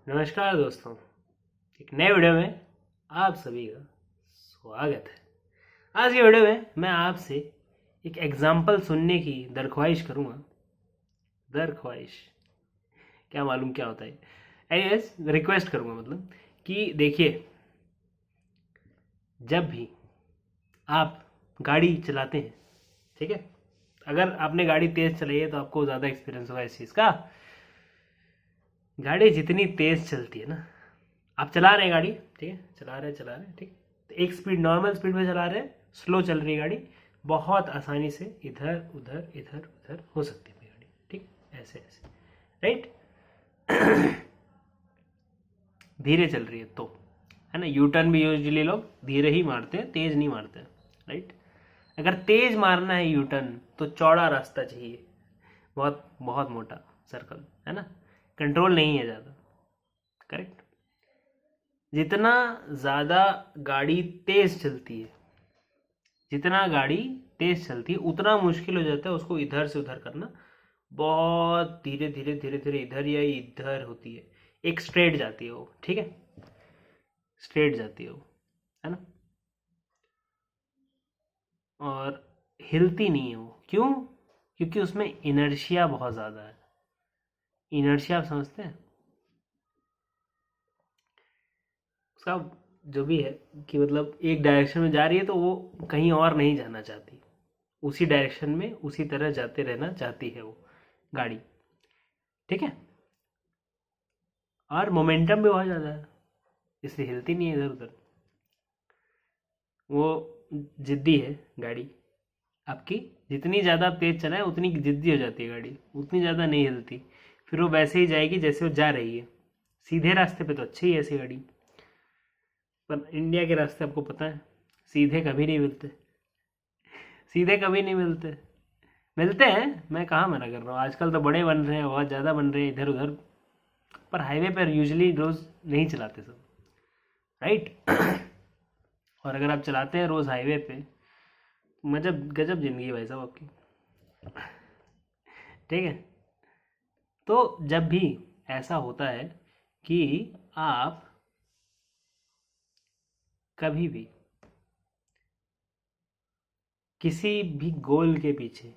नमस्कार दोस्तों, एक नए वीडियो में आप सभी का स्वागत है। आज की वीडियो में मैं आपसे एक एग्जाम्पल सुनने की दरख्वाहिश करूँगा। दरख्वाहिश क्या मालूम क्या होता है। एनीवेज रिक्वेस्ट करूँगा, मतलब कि देखिए, जब भी आप गाड़ी चलाते हैं, ठीक है, अगर आपने गाड़ी तेज़ चलाई है तो आपको ज़्यादा एक्सपीरियंस होगा इस चीज़ का। गाड़ी जितनी तेज़ चलती है ना, आप चला रहे हैं गाड़ी, ठीक है, चला रहे हैं, ठीक, तो एक स्पीड, नॉर्मल स्पीड में चला रहे हैं, स्लो चल रही है गाड़ी, बहुत आसानी से इधर उधर हो सकती है गाड़ी, ठीक, ऐसे ऐसे, राइट। धीरे चल रही है तो, है ना, यू टर्न भी यूजुअली लोग धीरे ही मारते हैं, तेज नहीं मारते हैं, राइट। अगर तेज मारना है यू टर्न तो चौड़ा रास्ता चाहिए, बहुत बहुत मोटा सर्कल, है ना, कंट्रोल नहीं है ज़्यादा, करेक्ट। जितना ज़्यादा गाड़ी तेज़ चलती है, जितना गाड़ी तेज़ चलती है उतना मुश्किल हो जाता है उसको इधर से उधर करना। बहुत धीरे धीरे धीरे धीरे इधर या इधर होती है, एक स्ट्रेट जाती है वो, ठीक है, स्ट्रेट जाती है वो, है ना, और हिलती नहीं है वो। क्यों? क्योंकि उसमें इनर्शिया बहुत ज़्यादा है। इनर्शिया आप समझते हैं उसका, जो भी है, कि मतलब एक डायरेक्शन में जा रही है तो वो कहीं और नहीं जाना चाहती, उसी डायरेक्शन में उसी तरह जाते रहना चाहती है वो गाड़ी, ठीक है। और मोमेंटम भी बहुत ज़्यादा है, इसलिए हिलती नहीं है इधर उधर। वो जिद्दी है गाड़ी आपकी, जितनी ज़्यादा आप तेज़ चलाएं उतनी जिद्दी हो जाती है गाड़ी, उतनी ज़्यादा नहीं हिलती। फिर वो वैसे ही जाएगी जैसे वो जा रही है। सीधे रास्ते पे तो अच्छी है ऐसी गाड़ी, पर इंडिया के रास्ते आपको पता है सीधे कभी नहीं मिलते, सीधे कभी नहीं मिलते। मिलते हैं, मैं कहाँ मना कर रहा हूँ, आजकल तो बड़े बन रहे हैं, बहुत ज़्यादा बन रहे हैं इधर उधर, पर हाईवे पर यूजुअली रोज़ नहीं चलाते सब, राइट। और अगर आप चलाते हैं रोज़ हाईवे पे, मजब गजब जिंदगी है भाई साहब आपकी, ठीक है। तो जब भी ऐसा होता है कि आप कभी भी किसी भी गोल के पीछे,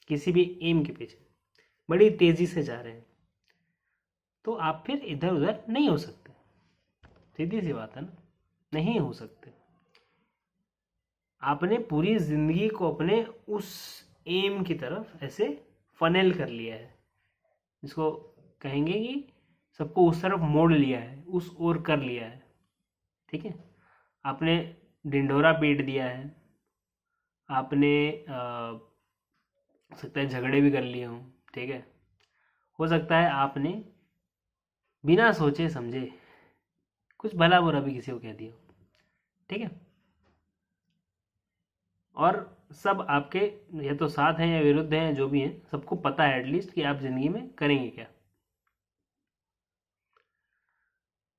किसी भी एम के पीछे बड़ी तेज़ी से जा रहे हैं तो आप फिर इधर उधर नहीं हो सकते। सीधी सी बात है ना, नहीं हो सकते। आपने पूरी ज़िंदगी को अपने उस एम की तरफ ऐसे फनेल कर लिया है, जिसको कहेंगे कि सबको उस तरफ मोड़ लिया है, उस ओर कर लिया है, ठीक है। आपने ढिंढोरा पीट दिया है, आपने हो सकता है झगड़े भी कर लिए हों, ठीक है। हो सकता है आपने बिना सोचे समझे कुछ भला बुरा भी किसी को कह दिया, ठीक है। और सब आपके या तो साथ हैं या विरुद्ध हैं, जो भी हैं, सबको पता है एटलीस्ट कि आप ज़िंदगी में करेंगे क्या।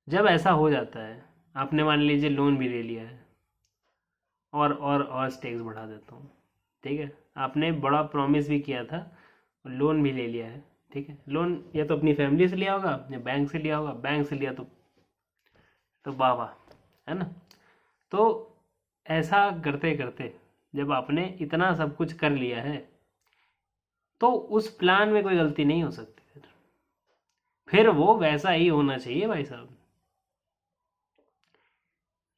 जब ऐसा हो जाता है, आपने मान लीजिए लोन भी ले लिया है, और स्टेक्स बढ़ा देता हूँ, ठीक है, आपने बड़ा प्रॉमिस भी किया था और लोन भी ले लिया है, ठीक है। लोन या तो अपनी फैमिली से लिया होगा या बैंक से लिया होगा, बैंक से लिया तो वाह वाह, है ना। तो ऐसा करते करते जब आपने इतना सब कुछ कर लिया है तो उस प्लान में कोई गलती नहीं हो सकती, फिर वो वैसा ही होना चाहिए भाई साहब।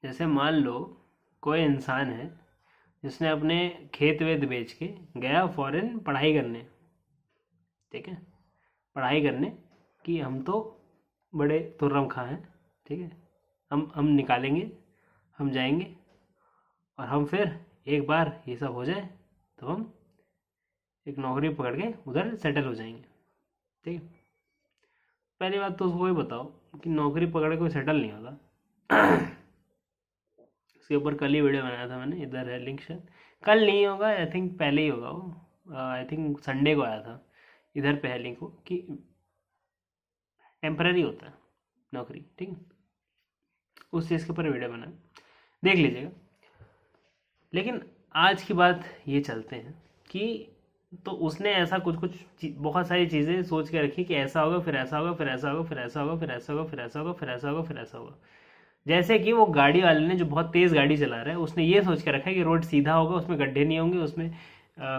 जैसे मान लो कोई इंसान है जिसने अपने खेत वेत बेच के गया फॉरेन पढ़ाई करने, ठीक है, पढ़ाई करने कि हम तो बड़े तुर्रम खां हैं, ठीक है, हम निकालेंगे, हम जाएंगे, और हम फिर एक बार ये सब हो जाए तो हम एक नौकरी पकड़ के उधर सेटल हो जाएंगे, ठीक है। पहली बात तो उसको ये बताओ कि नौकरी पकड़ के कोई सेटल नहीं होता। इसके ऊपर कल ही वीडियो बनाया था मैंने, इधर है लिंक शायद, कल नहीं होगा, आई थिंक पहले ही होगा वो, आई थिंक संडे को आया था, इधर पे है लिंक को, कि टेम्पररी होता है नौकरी, ठीक है, उस चीज़ के ऊपर वीडियो बनाया, देख लीजिएगा। लेकिन आज की बात ये चलते हैं कि तो उसने ऐसा कुछ कुछ बहुत सारी चीज़ें सोच के रखी कि ऐसा होगा, फिर ऐसा होगा, फिर ऐसा होगा, फिर ऐसा होगा, फिर ऐसा होगा, फिर ऐसा होगा, फिर ऐसा होगा, फिर ऐसा होगा। जैसे कि वो गाड़ी वाले ने, जो बहुत तेज़ गाड़ी चला रहा है, उसने ये सोच के रखा है कि रोड सीधा होगा, उसमें गड्ढे नहीं होंगे, उसमें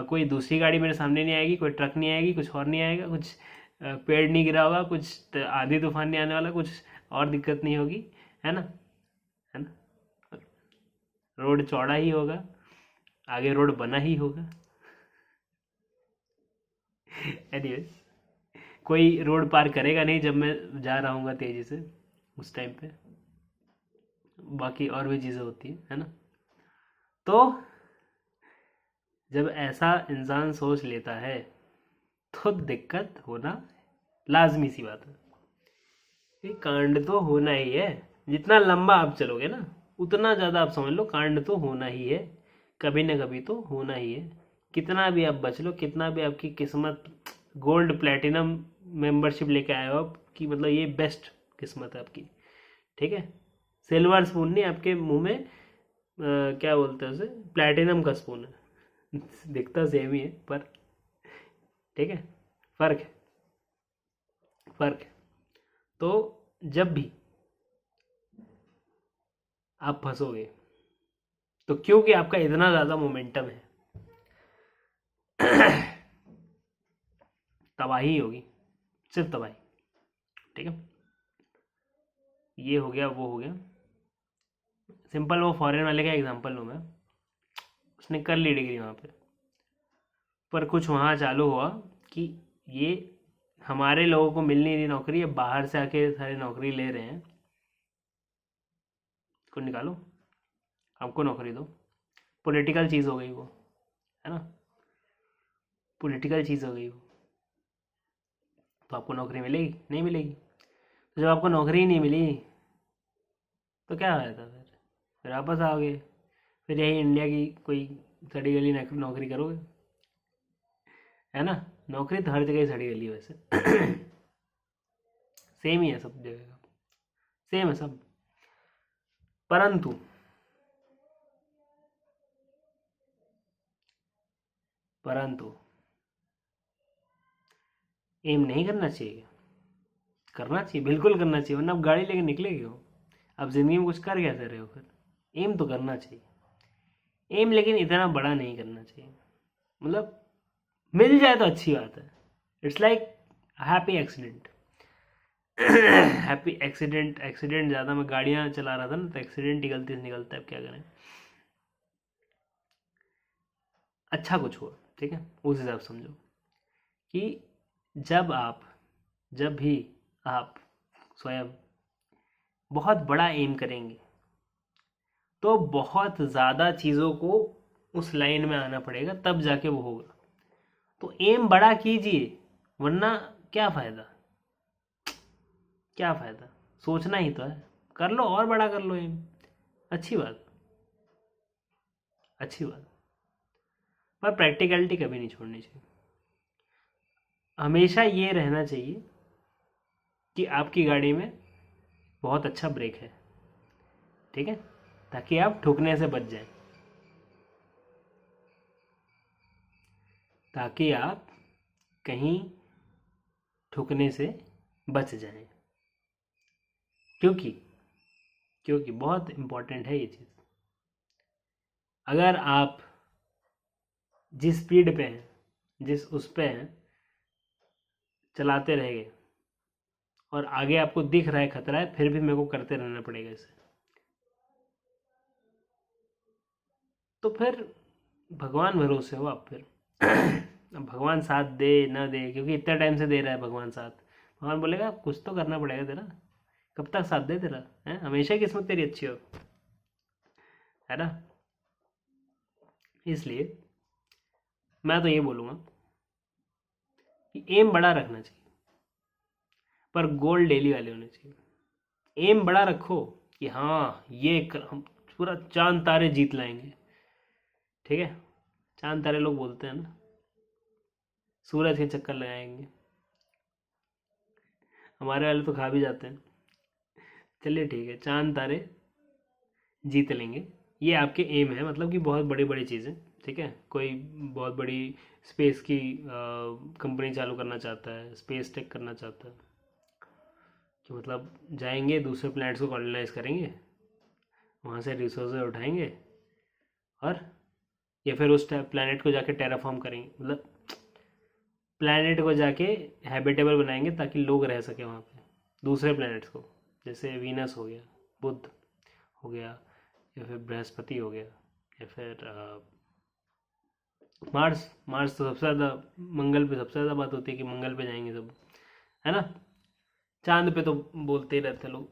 कोई दूसरी गाड़ी मेरे सामने नहीं आएगी, कोई ट्रक नहीं आएगी, कुछ और नहीं आएगा, कुछ पेड़ नहीं गिरा होगा, कुछ आधी तूफान नहीं आने वाला, कुछ और दिक्कत नहीं होगी, है ना, है ना। रोड चौड़ा ही होगा, आगे रोड बना ही होगा। एनीवेज, कोई रोड पार करेगा नहीं जब मैं जा रहा हूँ तेजी से उस टाइम पे। बाकी और भी चीज़ें होती है ना। तो जब ऐसा इंसान सोच लेता है तो दिक्कत होना लाजमी सी बात है। ये कांड तो होना ही है। जितना लंबा आप चलोगे ना, उतना ज़्यादा आप समझ लो कांड तो होना ही है, कभी ना कभी तो होना ही है। कितना भी आप बच लो, कितना भी आपकी किस्मत गोल्ड प्लेटिनम मेंबरशिप लेके आए हो आप, कि मतलब ये बेस्ट किस्मत है आपकी, ठीक है। सिल्वर स्पून नहीं, आपके मुंह में क्या बोलते हैं उसे, प्लेटिनम का स्पून है। दिखता सेम ही है पर, ठीक है, फर्क है, फर्क है। तो जब भी आप फंसोगे, तो क्योंकि आपका इतना ज़्यादा मोमेंटम है, तबाही होगी, सिर्फ तबाही, ठीक है। ये हो गया, वो हो गया सिंपल। वो फॉरेन वाले का एग्जांपल लूँ मैं, उसने कर ली डिग्री वहाँ पे, पर कुछ वहाँ चालू हुआ कि ये हमारे लोगों को मिल नहीं रही नौकरी, अब बाहर से आके सारे नौकरी ले रहे हैं, इसको निकालो, हमको नौकरी दो। पॉलिटिकल चीज़ हो गई वो, है ना, पॉलिटिकल चीज़ हो गई वो। तो आपको नौकरी मिलेगी, नहीं मिलेगी। तो जब आपको नौकरी ही नहीं मिली, तो क्या फायदा फिर वापस आओगे, फिर यही इंडिया की कोई सड़ी गली नौकरी करोगे, है ना। नौकरी तो हर जगह ही सड़ी गली है वैसे। सेम ही है सब जगह, सेम है सब। परंतु परंतु एम नहीं करना चाहिए, करना चाहिए, बिल्कुल करना चाहिए, वरना आप गाड़ी लेके निकले क्यों? आप जिंदगी में कुछ कर कैसे रहे हो फिर? एम तो करना चाहिए, एम, लेकिन इतना बड़ा नहीं करना चाहिए। मतलब मिल जाए तो अच्छी बात है, it's like happy accident. Happy accident, accident ज़्यादा, मैं गाड़ियाँ चला रहा था ना, तो एक्सीडेंट ही गलती से निकलता है, अब क्या करें। अच्छा कुछ हुआ, ठीक है, उस हिसाब से समझो कि जब भी आप स्वयं बहुत बड़ा एम करेंगे, तो बहुत ज़्यादा चीज़ों को उस लाइन में आना पड़ेगा, तब जाके वो होगा। तो एम बड़ा कीजिए, वरना क्या फ़ायदा, क्या फ़ायदा। सोचना ही तो है, कर लो और बड़ा कर लो एम, अच्छी बात, अच्छी बात। पर प्रैक्टिकलिटी कभी नहीं छोड़नी चाहिए। हमेशा ये रहना चाहिए कि आपकी गाड़ी में बहुत अच्छा ब्रेक है, ठीक है, ताकि आप ठुकने से बच जाएं, ताकि आप कहीं ठुकने से बच जाएं। क्योंकि क्योंकि बहुत इम्पोर्टेंट है ये चीज़। अगर आप जिस स्पीड पे हैं, जिस उस पे हैं, चलाते रहेंगे, और आगे आपको दिख रहा है खतरा है, फिर भी मेरे को करते रहना पड़ेगा इसे, तो फिर भगवान भरोसे हो आप फिर। अब भगवान साथ दे ना दे, क्योंकि इतना टाइम से दे रहा है भगवान साथ, भगवान बोलेगा कुछ तो करना पड़ेगा तेरा, कब तक साथ दे तेरा, है, हमेशा किस्मत तेरी अच्छी हो, है ना। इसलिए मैं तो ये बोलूँगा कि एम बड़ा रखना चाहिए, पर गोल डेली वाले होने चाहिए। एम बड़ा रखो कि हाँ ये हम पूरा चांद तारे जीत लाएंगे, ठीक है, चांद तारे लोग बोलते हैं ना, सूरज के चक्कर लगाएंगे, हमारे वाले तो खा भी जाते हैं। चलिए ठीक है, चांद तारे जीत लेंगे, ये आपके एम है, मतलब कि बहुत बड़ी बड़ी चीज़ें, ठीक है, कोई बहुत बड़ी स्पेस की कंपनी चालू करना चाहता है, स्पेस टेक करना चाहता है, कि मतलब जाएंगे दूसरे प्लैनेट्स को कॉलोनाइज करेंगे, वहाँ से रिसोर्सेज उठाएंगे और या फिर उस प्लैनेट को जाके टेराफॉर्म करेंगे, मतलब प्लैनेट को जाके हैबिटेबल बनाएंगे ताकि लोग रह सके वहाँ पे, दूसरे प्लैनेट्स को, जैसे वीनस हो गया, बुध हो गया, या फिर बृहस्पति हो गया, या फिर मार्स। मार्स तो सबसे ज़्यादा, मंगल पे सबसे ज़्यादा बात होती है कि मंगल पे जाएंगे सब, है ना। चांद पे तो बोलते ही रहते लोग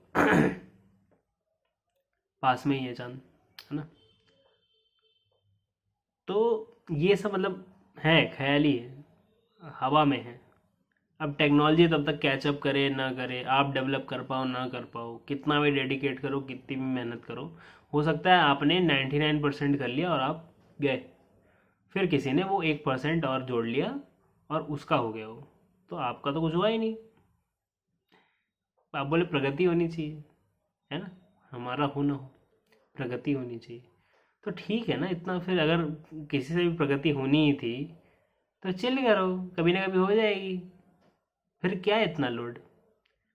पास में ही है चांद, है ना। तो ये सब मतलब है, ख्याली है, हवा में है। अब टेक्नोलॉजी तब तक कैचअप करे ना करे, आप डेवलप कर पाओ ना कर पाओ, कितना भी डेडिकेट करो, कितनी भी मेहनत करो, हो सकता है आपने 99% कर लिया और आप गए, फिर किसी ने वो 1% और जोड़ लिया और उसका हो गया वो, तो आपका तो कुछ हुआ ही नहीं। आप बोले प्रगति होनी चाहिए, है ना, हमारा हो ना हो, प्रगति होनी चाहिए, तो ठीक है ना। इतना फिर अगर किसी से भी प्रगति होनी ही थी तो चिल करो, कभी ना कभी हो जाएगी, फिर क्या है इतना लोड,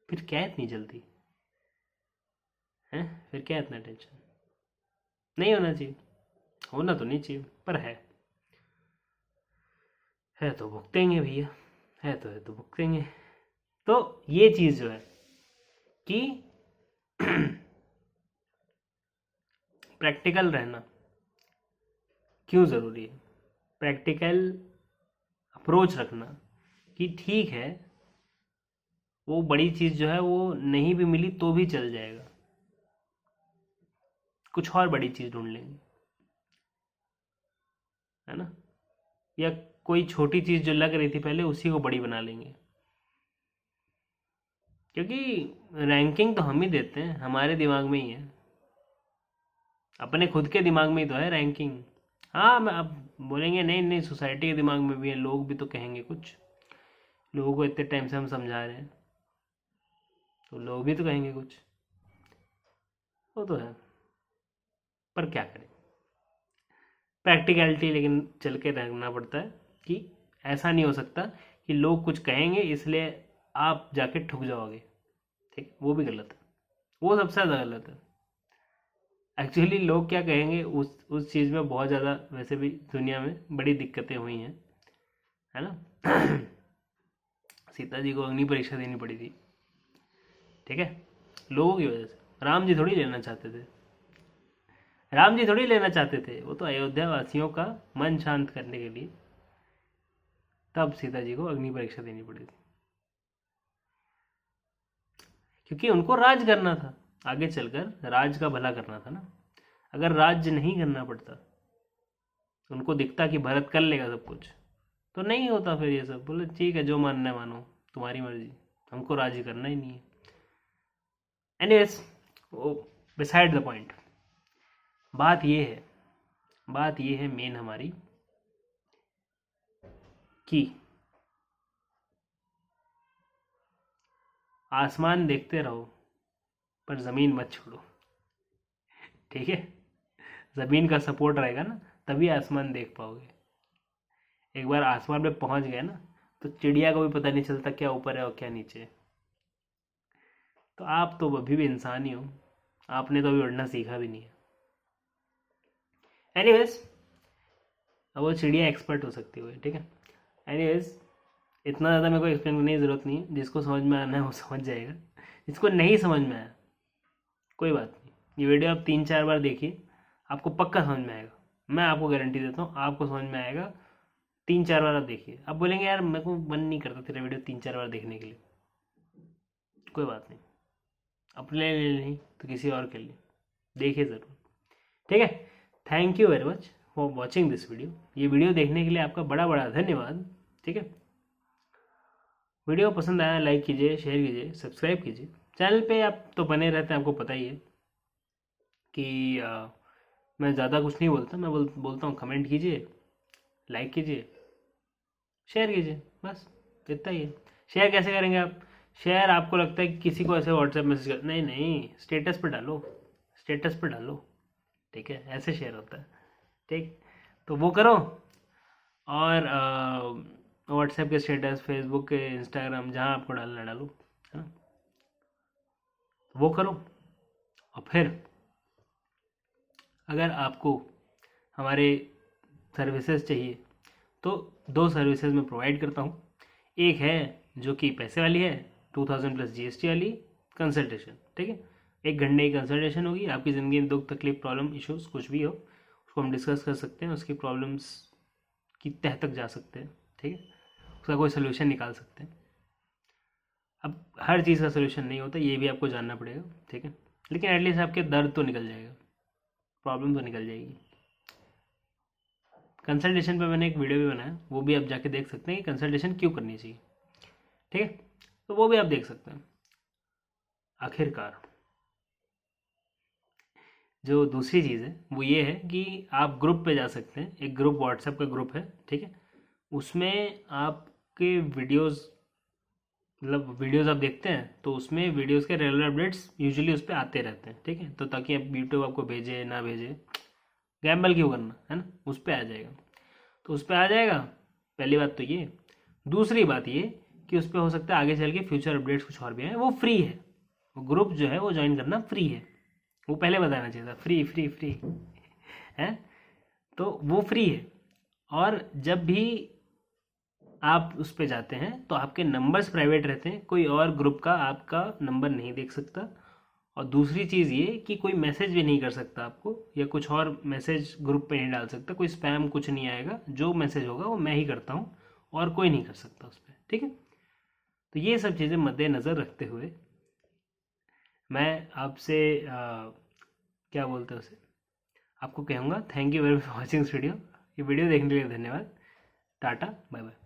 फिर क्या है इतनी जल्दी, है, फिर क्या है इतना टेंशन, नहीं होना चाहिए, होना तो नहीं चाहिए, पर है तो भुगतेंगे भैया, है तो भुगतेंगे। तो ये चीज़ जो है कि प्रैक्टिकल रहना क्यों ज़रूरी है, प्रैक्टिकल अप्रोच रखना कि ठीक है वो बड़ी चीज़ जो है वो नहीं भी मिली तो भी चल जाएगा, कुछ और बड़ी चीज़ ढूंढ लेंगे, है ना, या कोई छोटी चीज़ जो लग रही थी पहले उसी को बड़ी बना लेंगे, क्योंकि रैंकिंग तो हम ही देते हैं, हमारे दिमाग में ही है, अपने खुद के दिमाग में ही तो है रैंकिंग। हाँ, मैं अब बोलेंगे नहीं नहीं सोसाइटी के दिमाग में भी है, लोग भी तो कहेंगे कुछ, लोगों को इतने टाइम से हम समझा रहे हैं तो लोग भी तो कहेंगे कुछ, वो तो है, पर क्या करें, प्रैक्टिकलिटी लेकिन चल के रहना पड़ता है कि ऐसा नहीं हो सकता कि लोग कुछ कहेंगे इसलिए आप जाके ठुक जाओगे, ठीक, वो भी गलत है, वो सबसे ज़्यादा गलत है। एक्चुअली लोग क्या कहेंगे उस चीज़ में बहुत ज़्यादा वैसे भी दुनिया में बड़ी दिक्कतें हुई हैं, है ना। सीता जी को अग्नि परीक्षा देनी पड़ी थी, ठीक है, लोगों की वजह से। राम जी थोड़ी लेना चाहते थे, राम जी थोड़ी लेना चाहते थे, वो तो अयोध्या वासियों का मन शांत करने के लिए तब सीता जी को अग्नि परीक्षा देनी पड़ी थी, क्योंकि उनको राज करना था, आगे चलकर राज का भला करना था ना। अगर राज नहीं करना पड़ता, उनको दिखता कि भरत कर लेगा सब कुछ, तो नहीं होता फिर ये सब, बोले ठीक है जो मानना है मानो, तुम्हारी मर्जी, हमको राज करना ही नहीं है। एनीवेज, वो बिसाइड द पॉइंट, बात ये है मेन हमारी कि आसमान देखते रहो पर ज़मीन मत छोड़ो, ठीक है, ज़मीन का सपोर्ट रहेगा ना तभी आसमान देख पाओगे। एक बार आसमान पे पहुंच गए ना तो चिड़िया को भी पता नहीं चलता क्या ऊपर है और क्या नीचे है। तो आप तो अभी भी इंसान ही हो, आपने तो अभी उड़ना सीखा भी नहीं है। एनीवेज, अब वो चिड़िया एक्सपर्ट हो सकती है, ठीक है। एनीवेज, इतना ज़्यादा मेरे को एक्सप्लेन करने की ज़रूरत नहीं है, जिसको समझ में आना है वो समझ जाएगा, जिसको नहीं समझ में आया कोई बात नहीं, ये वीडियो आप 3-4 बार देखिए, आपको पक्का समझ में आएगा, मैं आपको गारंटी देता हूँ आपको समझ में आएगा। 3-4 बार आप देखिए, आप बोलेंगे यार मेरे को मन नहीं करता तेरा वीडियो 3-4 बार देखने के लिए, कोई बात नहीं, अपने लिए नहीं तो किसी और के लिए देखिए ज़रूर, ठीक है। Thank you very much for watching this video, ये वीडियो देखने के लिए आपका बड़ा बड़ा धन्यवाद, ठीक है। वीडियो पसंद आया लाइक कीजिए, शेयर कीजिए, सब्सक्राइब कीजिए, चैनल पे आप तो बने रहते हैं, आपको पता ही है कि मैं ज़्यादा कुछ नहीं बोलता, मैं बोलता हूँ कमेंट कीजिए, लाइक कीजिए, शेयर कीजिए, बस इतना ही है। शेयर कैसे करेंगे आप, शेयर आपको लगता है कि किसी को ऐसे व्हाट्सएप मैसेज कर, नहीं नहीं, स्टेटस पे डालो, स्टेटस पे डालो, ठीक है, ऐसे शेयर होता है, ठीक। तो वो करो। और व्हाट्सएप के स्टेटस, फेसबुक के, इंस्टाग्राम, जहाँ आपको डालना डालो, है ना, वो करो। और फिर अगर आपको हमारे सर्विसेज चाहिए तो 2 सर्विसेज मैं प्रोवाइड करता हूँ। एक है जो कि पैसे वाली है, 2000 प्लस GST वाली कंसल्टेशन, ठीक है। 1 घंटे की कंसल्टेशन होगी, आपकी ज़िंदगी में दुख तकलीफ प्रॉब्लम इश्यूज कुछ भी हो उसको हम डिस्कस कर सकते हैं, उसकी प्रॉब्लम्स की तह तक जा सकते हैं, ठीक है, उसका कोई सोल्यूशन निकाल सकते हैं। अब हर चीज़ का सोल्यूशन नहीं होता, ये भी आपको जानना पड़ेगा, ठीक है, लेकिन एटलीस्ट आपके दर्द तो निकल जाएगा, प्रॉब्लम तो निकल जाएगी। कंसल्टेशन पे मैंने एक वीडियो भी बनाया, वो भी आप जाके देख सकते हैं कि कंसल्टेशन क्यों करनी चाहिए, ठीक है, तो वो भी आप देख सकते हैं। आखिरकार जो दूसरी चीज़ है वो ये है कि आप ग्रुप पे जा सकते हैं, एक ग्रुप व्हाट्सएप का ग्रुप है, ठीक है, उसमें आपके वीडियोस, मतलब वीडियोस आप देखते हैं तो उसमें वीडियोस के रेगुलर अपडेट्स यूजुअली उस पर आते रहते हैं, ठीक है, तो ताकि आप यूट्यूब आपको भेजे ना भेजे, गैम्बल क्यों करना, है ना, उस पर आ जाएगा। तो उस पर आ जाएगा, पहली बात तो ये। दूसरी बात ये कि उस पर हो सकता है आगे चल के फ्यूचर अपडेट्स कुछ और भी हैं, वो फ्री है, वो ग्रुप जो है वो ज्वाइन करना फ्री है, वो पहले बताना चाहिए था, फ्री फ्री फ्री है, तो वो फ्री है। और जब भी आप उस पर जाते हैं तो आपके नंबर्स प्राइवेट रहते हैं, कोई और ग्रुप का आपका नंबर नहीं देख सकता। और दूसरी चीज़ ये कि कोई मैसेज भी नहीं कर सकता आपको, या कुछ और मैसेज ग्रुप पे नहीं डाल सकता, कोई स्पैम कुछ नहीं आएगा, जो मैसेज होगा वो मैं ही करता हूँ और कोई नहीं कर सकता उस पर, ठीक है। तो ये सब चीज़ें मद्देनज़र रखते हुए मैं आपसे क्या बोलते हैं उसे, आपको कहूँगा thank you very much for watching this video. ये वीडियो देखने के लिए धन्यवाद। Tata, bye bye.